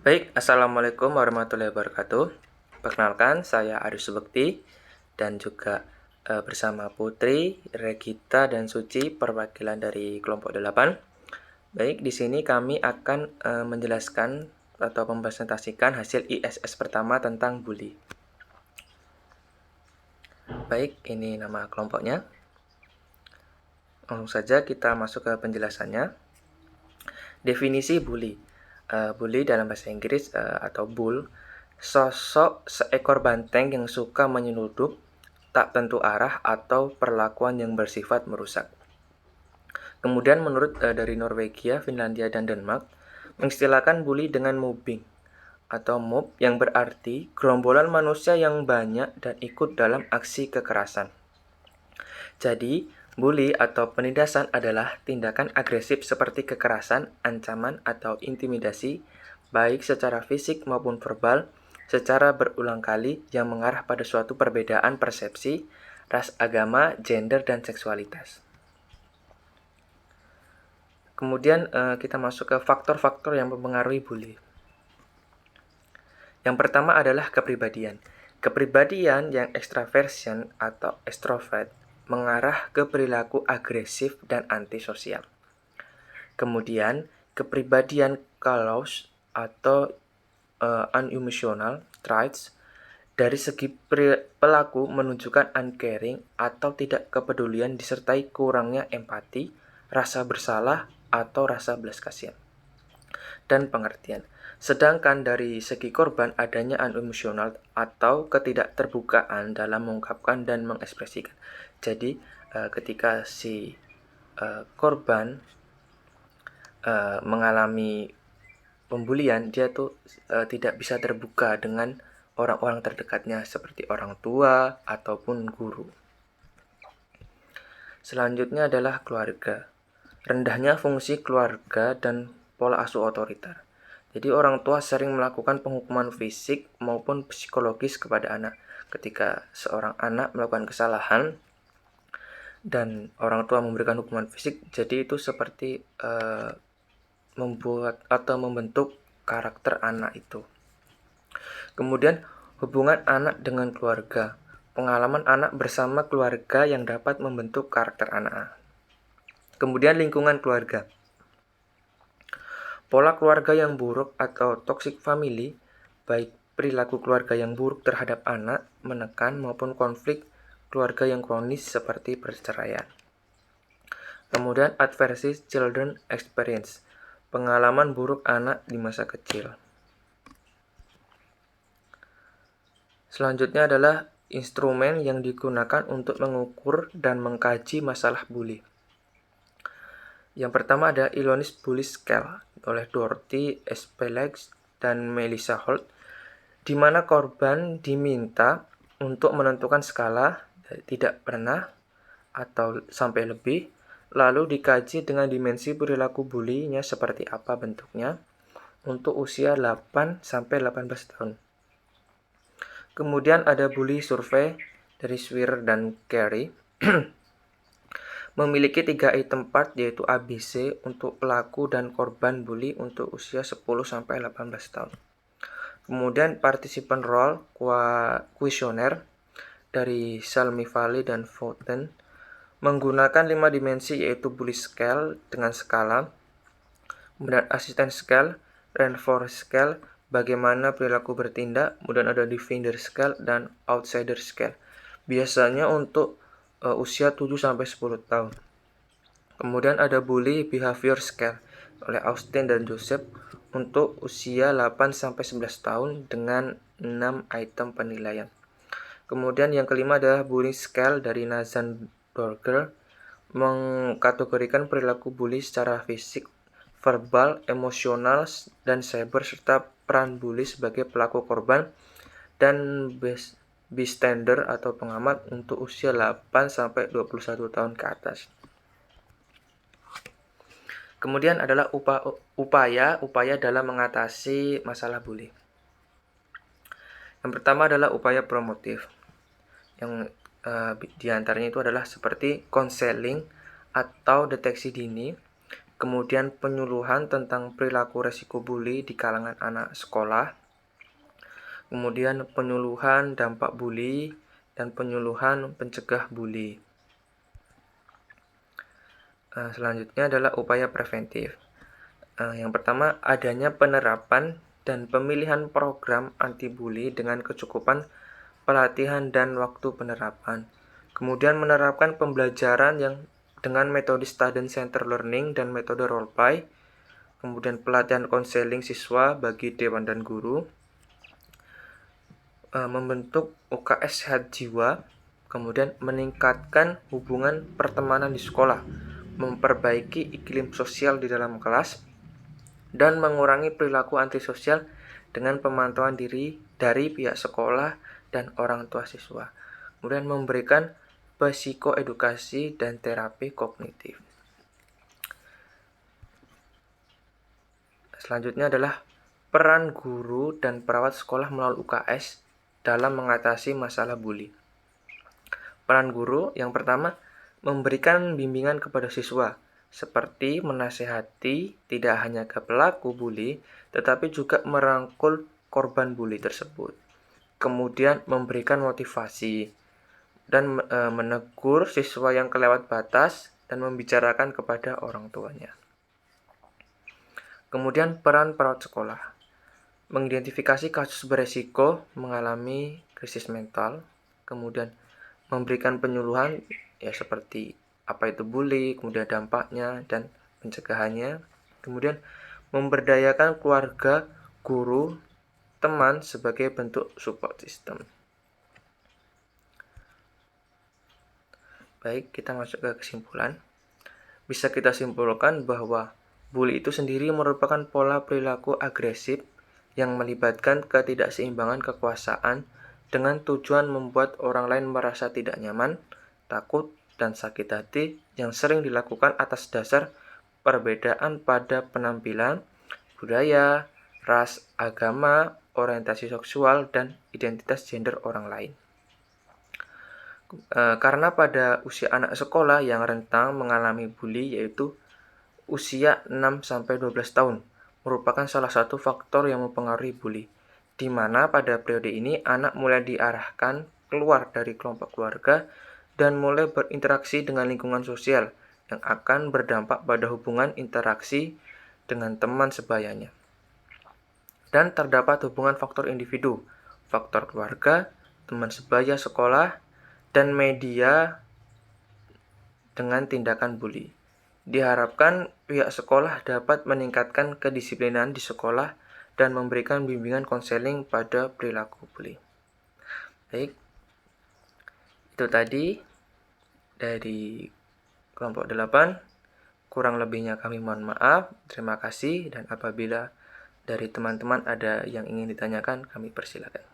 Baik, Assalamualaikum warahmatullahi wabarakatuh. Perkenalkan, saya Aris Subekti dan juga bersama Putri, Regita, dan Suci, perwakilan dari kelompok 8. Baik, di sini kami akan menjelaskan atau mempresentasikan hasil ISS pertama tentang bully. Baik, ini nama kelompoknya. Langsung saja kita masuk ke penjelasannya. Definisi bully. Bully dalam bahasa Inggris atau bull, sosok seekor banteng yang suka menyeludup, tak tentu arah atau perlakuan yang bersifat merusak. Kemudian menurut dari Norwegia, Finlandia, dan Denmark, mengistilahkan bully dengan mobbing atau mob yang berarti gerombolan manusia yang banyak dan ikut dalam aksi kekerasan. Jadi, bully atau penindasan adalah tindakan agresif seperti kekerasan, ancaman, atau intimidasi, baik secara fisik maupun verbal, secara berulang kali yang mengarah pada suatu perbedaan persepsi, ras, agama, gender, dan seksualitas. Kemudian kita masuk ke faktor-faktor yang mempengaruhi bully. Yang pertama adalah kepribadian. Kepribadian yang extraversion atau extrovert mengarah ke perilaku agresif dan antisosial. Kemudian, kepribadian callous atau unemotional traits dari segi pelaku menunjukkan uncaring atau tidak kepedulian disertai kurangnya empati, rasa bersalah, atau rasa belas kasihan dan pengertian. Sedangkan dari segi korban adanya unemotional atau ketidakterbukaan dalam mengungkapkan dan mengekspresikan. Jadi ketika si korban mengalami pembulian, dia tuh tidak bisa terbuka dengan orang-orang terdekatnya seperti orang tua ataupun guru. Selanjutnya adalah keluarga. Rendahnya fungsi keluarga dan pola asuh otoriter. Jadi orang tua sering melakukan penghukuman fisik maupun psikologis kepada anak. Ketika seorang anak melakukan kesalahan dan orang tua memberikan hukuman fisik, jadi itu seperti membuat atau membentuk karakter anak itu. Kemudian hubungan anak dengan keluarga. Pengalaman anak bersama keluarga yang dapat membentuk karakter anak. Kemudian lingkungan keluarga. Pola keluarga yang buruk atau toxic family, baik perilaku keluarga yang buruk terhadap anak, menekan maupun konflik keluarga yang kronis seperti perceraian. Kemudian adverse children experience, pengalaman buruk anak di masa kecil. Selanjutnya adalah instrumen yang digunakan untuk mengukur dan mengkaji masalah bully. Yang pertama ada Illinois Bully Scale oleh Dorothy Spelix dan Melissa Holt, di mana korban diminta untuk menentukan skala tidak pernah atau sampai lebih, lalu dikaji dengan dimensi perilaku bully-nya seperti apa bentuknya untuk usia 8 sampai 18 tahun. Kemudian ada bully survey dari Swear dan Carey. Memiliki 3 item part yaitu ABC untuk pelaku dan korban bully untuk usia 10-18 tahun. Kemudian participant role questionnaire dari Salmi Valley dan Fountain menggunakan 5 dimensi yaitu bully scale dengan skala, kemudian assistant scale, reinforcement scale, bagaimana perilaku bertindak, kemudian ada defender scale dan outsider scale. Biasanya untuk usia 7-10 tahun. Kemudian ada bully behavior scale oleh Austin dan Joseph untuk usia 8-11 tahun dengan 6 item penilaian. Kemudian yang kelima adalah bully scale dari Nathan Dorger, mengkategorikan perilaku bully secara fisik, verbal, emosional, dan cyber serta peran bully sebagai pelaku korban dan bystander atau pengamat untuk usia 8-21 tahun ke atas. Kemudian adalah upaya dalam mengatasi masalah bully. Yang pertama adalah upaya promotif. Yang diantaranya itu adalah seperti konseling atau deteksi dini, kemudian penyuluhan tentang perilaku resiko bully di kalangan anak sekolah, kemudian penyuluhan dampak bully, dan penyuluhan pencegah bully. Selanjutnya adalah upaya preventif. Yang pertama, adanya penerapan dan pemilihan program anti-bully dengan kecukupan pelatihan dan waktu penerapan. Kemudian menerapkan pembelajaran yang dengan metode student center learning dan metode role play. Kemudian pelatihan konseling siswa bagi dewan dan guru. Membentuk UKS sehat jiwa. Kemudian meningkatkan hubungan pertemanan di sekolah, memperbaiki iklim sosial di dalam kelas, dan mengurangi perilaku antisosial dengan pemantauan diri dari pihak sekolah dan orang tua siswa. Kemudian memberikan psikoedukasi dan terapi kognitif. Selanjutnya adalah peran guru dan perawat sekolah melalui UKS dalam mengatasi masalah bully. Peran guru yang pertama, memberikan bimbingan kepada siswa, seperti menasehati tidak hanya ke pelaku bully, tetapi juga merangkul korban bully tersebut. Kemudian memberikan motivasi dan menegur siswa yang kelewat batas dan membicarakan kepada orang tuanya. Kemudian peran perawat sekolah, mengidentifikasi kasus beresiko mengalami krisis mental, kemudian memberikan penyuluhan ya seperti apa itu bully, kemudian dampaknya dan pencegahannya. Kemudian memberdayakan keluarga, guru, teman sebagai bentuk support system. Baik, kita masuk ke kesimpulan. Bisa kita simpulkan bahwa bully itu sendiri merupakan pola perilaku agresif yang melibatkan ketidakseimbangan kekuasaan dengan tujuan membuat orang lain merasa tidak nyaman, takut, dan sakit hati yang sering dilakukan atas dasar perbedaan pada penampilan, budaya, ras, agama, orientasi seksual, dan identitas gender orang lain. Karena pada usia anak sekolah yang rentan mengalami bully yaitu usia 6-12 tahun merupakan salah satu faktor yang mempengaruhi bully, di mana pada periode ini anak mulai diarahkan keluar dari kelompok keluarga dan mulai berinteraksi dengan lingkungan sosial yang akan berdampak pada hubungan interaksi dengan teman sebayanya. Dan terdapat hubungan faktor individu, faktor keluarga, teman sebaya sekolah, dan media dengan tindakan bully. Diharapkan pihak sekolah dapat meningkatkan kedisiplinan di sekolah dan memberikan bimbingan konseling pada perilaku bully. Baik, itu tadi dari kelompok 8. Kurang lebihnya kami mohon maaf. Terima kasih, dan apabila dari teman-teman ada yang ingin ditanyakan, kami persilakan.